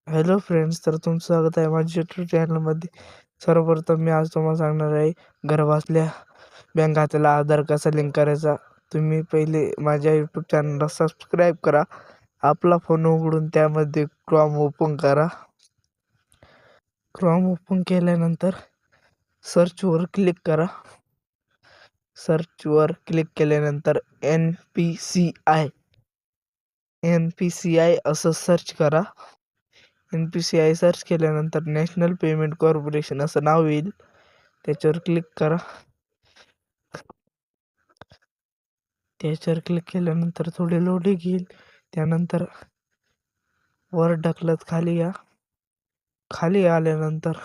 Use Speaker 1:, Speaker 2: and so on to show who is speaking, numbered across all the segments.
Speaker 1: Hello friends, तर तुमचं स्वागत आहे माझ्या यूट्यूब चॅनलमध्ये. सर्वप्रथम मी आज तुम्हाला सांगणार आहे घरबसल्या बँक खात्याला आधार कसा लिंक करायचा. तुम्ही पहिले माझ्या यूट्यूब चॅनलला सबस्क्राईब करा. आपला फोन उघडून त्यामध्ये क्रोम ओपन करा. क्रोम ओपन केल्यानंतर सर्चवर क्लिक करा. सर्चवर क्लिक केल्यानंतर NPCI असं सर्च करा. NPCI सर्च केल्यानंतर नॅशनल पेमेंट कॉर्पोरेशन असं नाव येईल. त्याच्यावर क्लिक करा. त्याच्यावर क्लिक केल्यानंतर थोडी लोडिंग घेईल. त्यानंतर वर ढकलत खाली या. खाली आल्यानंतर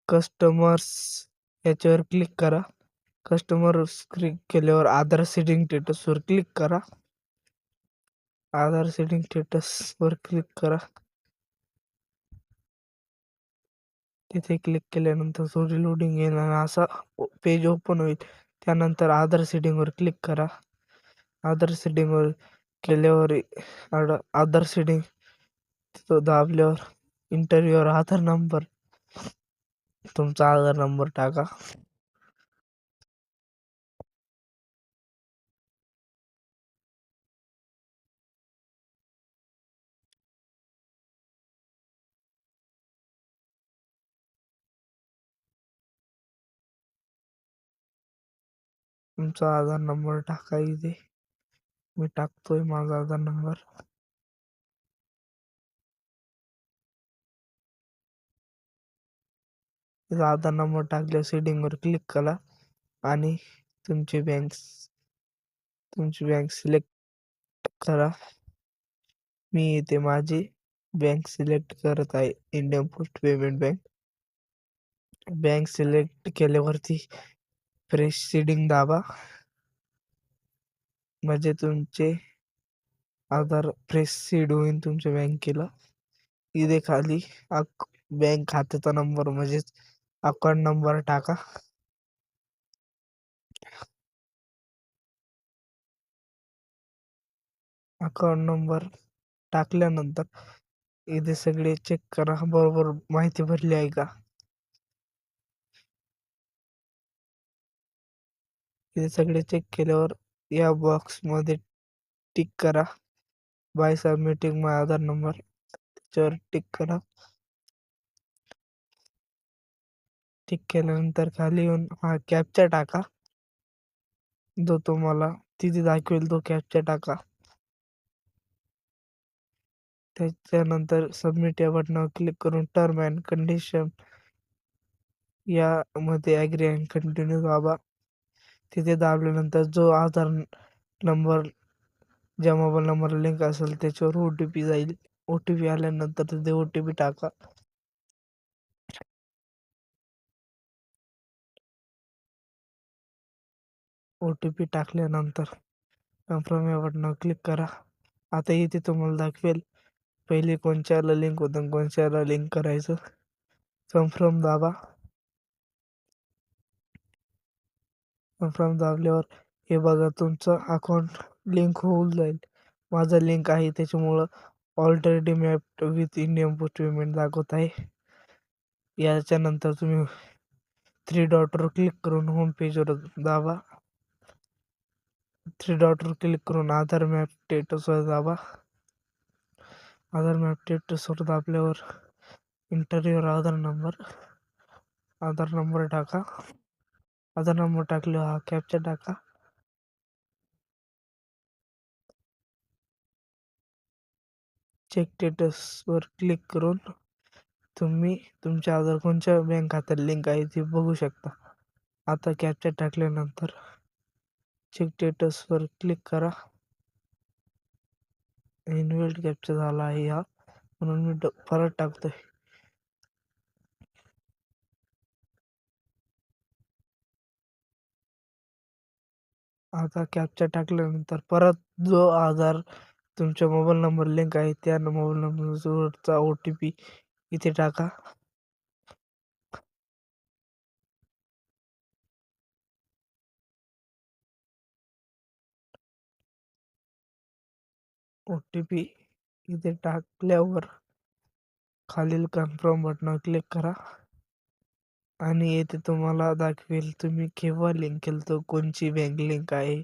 Speaker 1: कस्टमर्स याच्यावर क्लिक करा. कस्टमर्स क्लिक केल्यावर आधार सेटिंग स्टेटसवर क्लिक करा. आधार सेटिंग स्टेटसवर क्लिक करा. तिथे क्लिक केल्यानंतर थोडी लोडिंग येईल आणि असा पेज ओपन होईल. त्यानंतर आधार सेटिंगवर क्लिक करा. आधार सेटिंगवर केल्यावर आधार सेटिंग तिथं दाबल्यावर इंटरव्ह्यूवर आधार नंबर, तुमचा आधार नंबर टाका. तुमचा आधार नंबर टाका. इथे मी टाकतोय माझा आधार नंबर. आधार नंबर टाकल्यावर सेटिंगवर क्लिक करा आणि तुमची बँक सिलेक्ट करा. मी इथे माझी बँक सिलेक्ट करत आहे, Indian post payment bank. Bank select केल्यावरती प्रोसीडिंग दाबा, म्हणजे तुमचे आधार प्रोसीड होईल तुमच्या बँकेला. इथे खाली बँक खात्याचा नंबर म्हणजेच अकाउंट नंबर टाका. अकाउंट नंबर टाकल्यानंतर इथे सगळे चेक करा बरोबर माहिती भरली आहे का. इथे सगळे चेक केल्यावर या बॉक्समध्ये टिक करा, बाय सबमिटिंग माय आधार नंबर. त्याच्यावर टिक करा. टिक केल्यानंतर खाली येऊन हा कॅप्चा टाका, जो तुम्हाला तिथे दाखवेल तो कॅप्चा टाका. त्याच्यानंतर सबमिट या बटनावर क्लिक करून टर्म अँड कंडिशन यामध्ये ॲग्री अँड कंटिन्यू दाबा. तिथे दाबल्यानंतर जो आधार नंबर ज्या मोबाईल नंबरला लिंक असेल त्याच्यावर OTP जाईल. OTP आल्यानंतर तिथे OTP टाका. OTP टाकल्यानंतर कन्फर्म या बटनावर क्लिक करा. आता इथे तुम्हाला दाखवेल पहिले कोणत्याला लिंक होतं कोणत्याला लिंक करायचं. कन्फर्म दाबा. कन्फर्म दाबल्यावर हे बघा तुमचं अकाउंट लिंक होऊन जाईल. माझं लिंक आहे त्याच्यामुळं already mapped with Indian post payment दाखवत आहे. याच्यानंतर तुम्ही 3 डॉटवर क्लिक करून होम पेजवर दाबा. 3 डॉटवर क्लिक करून आधार मॅप स्टेटसवर दाबा. आधार मॅप स्टेटसवर दाबल्यावर इंटरव्ह्यूवर आधार नंबर टाका. आधार नंबर टाकल्यावर हा कॅप्चा टाका. चेक स्टेटसवर क्लिक करून तुम्ही तुमच्या आधार कोणत्या बँक खात्याला लिंक आहे ते बघू शकता. आता कॅप्चा टाकल्यानंतर चेक स्टेटसवर क्लिक करा. इनव्हॅलिड कॅप्चा झाला आहे हा, म्हणून मी परत टाकतोय. आता कॅप्चा टाकल्यानंतर परत जो आधार तुमच्या मोबाईल नंबर लिंक आहे त्या मोबाईल नंबरचा OTP इथे टाका. OTP इथे टाकल्यावर खालील कन्फर्म बटनावर क्लिक करा आणि येथे तुम्हाला दाखवेल तुम्ही केव्हा लिंक केलं, कोणची बँक लिंक आहे,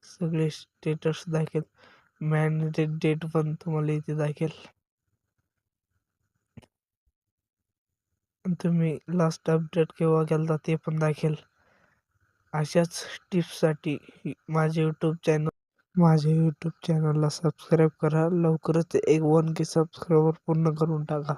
Speaker 1: सगळे स्टेटस दाखवेल. मॅन्डेटेड डेट पण तुम्हाला इथे दाखवेल. तुम्ही लास्ट अपडेट केव्हा केला ते पण दाखवेल. अशाच टिप्ससाठी माझ्या यूट्यूब चॅनलला सबस्क्राईब करा. लवकरच 1K सबस्क्रायबर पूर्ण करून टाका.